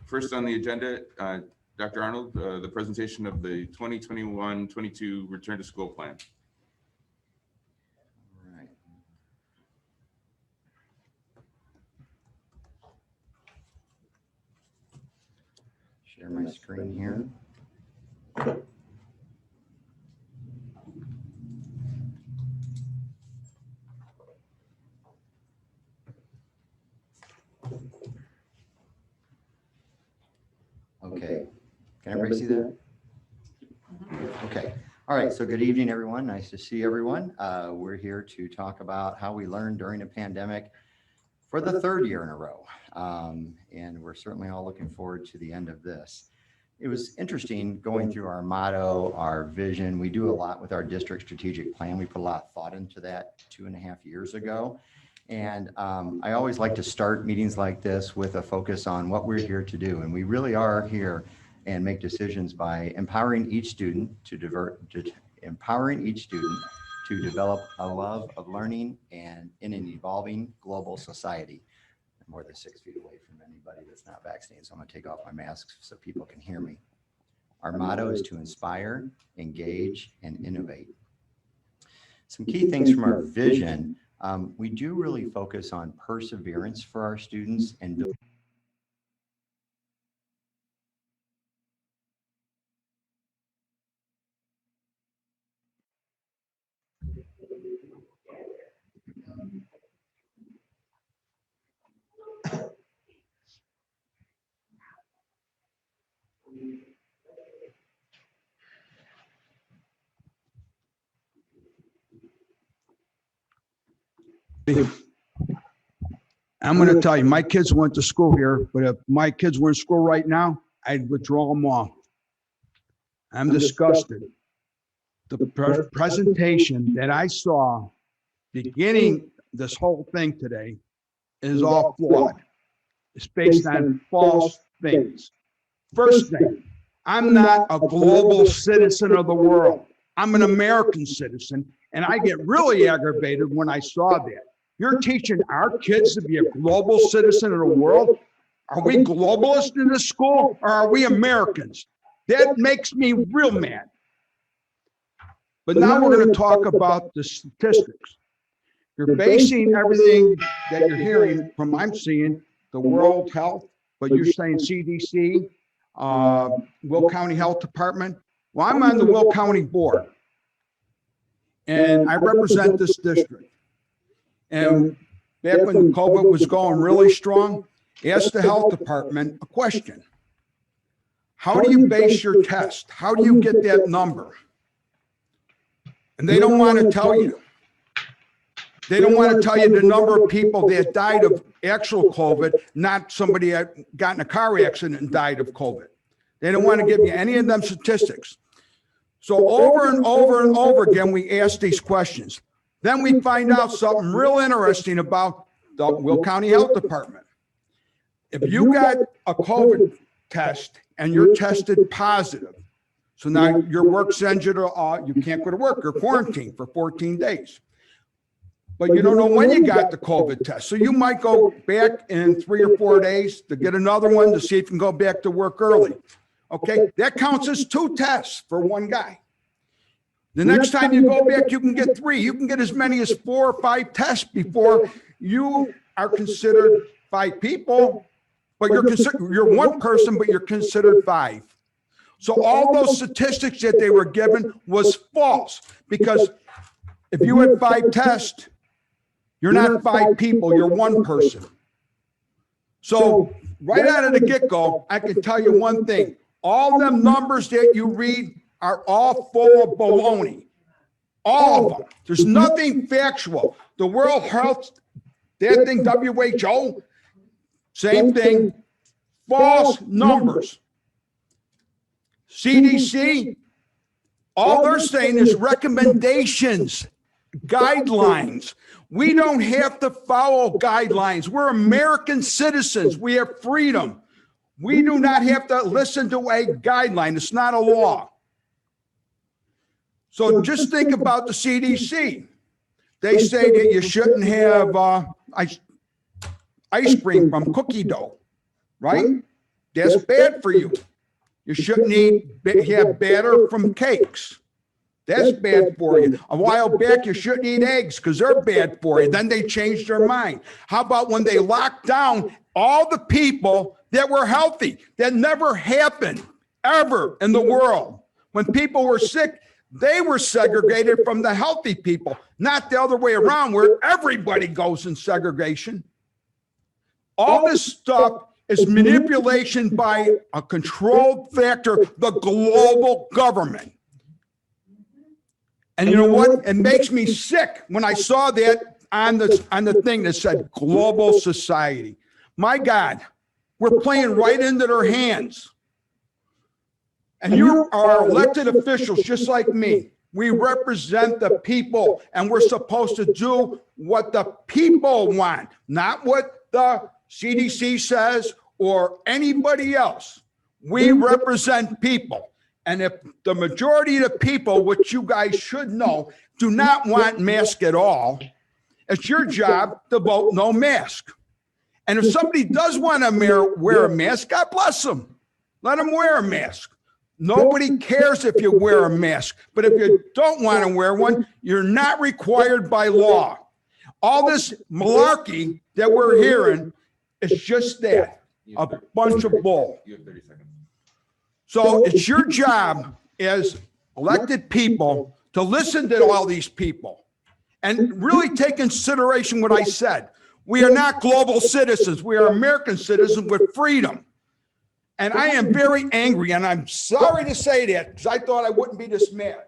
First on the agenda, Dr. Arnold, the presentation of the 2021-22 Return to School Plan. All right. Share my screen here. Okay, can everybody see that? Okay, all right, so good evening, everyone. Nice to see everyone. We're here to talk about how we learned during a pandemic for the third year in a row. And we're certainly all looking forward to the end of this. It was interesting going through our motto, our vision. We do a lot with our district strategic plan. We put a lot of thought into that 2.5 years ago. And I always like to start meetings like this with a focus on what we're here to do. And we really are here and make decisions by empowering each student to develop a love of learning and in an evolving global society. I'm more than 6 feet away from anybody that's not vaccinated, so I'm gonna take off my mask so people can hear me. Our motto is to inspire, engage, and innovate. Some key things from our vision. We do really focus on perseverance for our students and I'm going to tell you, my kids went to school here, but if my kids were in school right now, I'd withdraw them all. I'm disgusted. The presentation that I saw beginning this whole thing today is all flawed. It's based on false things. First thing, I'm not a global citizen of the world. I'm an American citizen, and I get really aggravated when I saw that. You're teaching our kids to be a global citizen of the world? Are we globalists in this school, or are we Americans? That makes me real mad. But now we're going to talk about the statistics. You're basing everything that you're hearing from, I'm seeing, the World Health, but you're saying CDC, Will County Health Department. Well, I'm on the Will County Board, and I represent this district. And back when COVID was going really strong, asked the health department a question. How do you base your test? How do you get that number? And they don't want to tell you. They don't want to tell you the number of people that died of actual COVID, not somebody that got in a car accident and died of COVID. They don't want to give you any of them statistics. So over and over and over again, we ask these questions. Then we find out something real interesting about the Will County Health Department. If you got a COVID test and you're tested positive, so now your work sends you to, you can't go to work, you're quarantined for 14 days. But you don't know when you got the COVID test. So you might go back in 3 or 4 days to get another one to see if you can go back to work early. Okay, that counts as 2 tests for one guy. The next time you go back, you can get 3. You can get as many as 4 or 5 tests before you are considered 5 people, but you're 1 person, but you're considered 5. So all those statistics that they were given was false, because if you had 5 tests, you're not 5 people, you're 1 person. So right out of the get-go, I can tell you one thing. All them numbers that you read are all full of baloney. All of them. There's nothing factual. The World Health, that thing, WHO, same thing. False numbers. CDC, all they're saying is recommendations, guidelines. We don't have to follow guidelines. We're American citizens. We have freedom. We do not have to listen to a guideline. It's not a law. So just think about the CDC. They say that you shouldn't have ice cream from cookie dough, right? That's bad for you. You shouldn't have batter from cakes. That's bad for you. A while back, you shouldn't eat eggs because they're bad for you. Then they changed their mind. How about when they locked down all the people that were healthy? That never happened ever in the world. When people were sick, they were segregated from the healthy people, not the other way around where everybody goes in segregation. All this stuff is manipulation by a controlled factor, the global government. And you know what? It makes me sick when I saw that on the thing that said global society. My God, we're playing right into their hands. And you are elected officials just like me. We represent the people, and we're supposed to do what the people want, not what the CDC says or anybody else. We represent people. And if the majority of the people, which you guys should know, do not want mask at all, it's your job to vote no mask. And if somebody does want to wear a mask, God bless them. Let them wear a mask. Nobody cares if you wear a mask. But if you don't want to wear one, you're not required by law. All this malarkey that we're hearing is just that, a bunch of bull. You have 30 seconds. So it's your job as elected people to listen to all these people and really take consideration what I said. We are not global citizens. We are American citizens with freedom. And I am very angry, and I'm sorry to say that because I thought I wouldn't be this mad.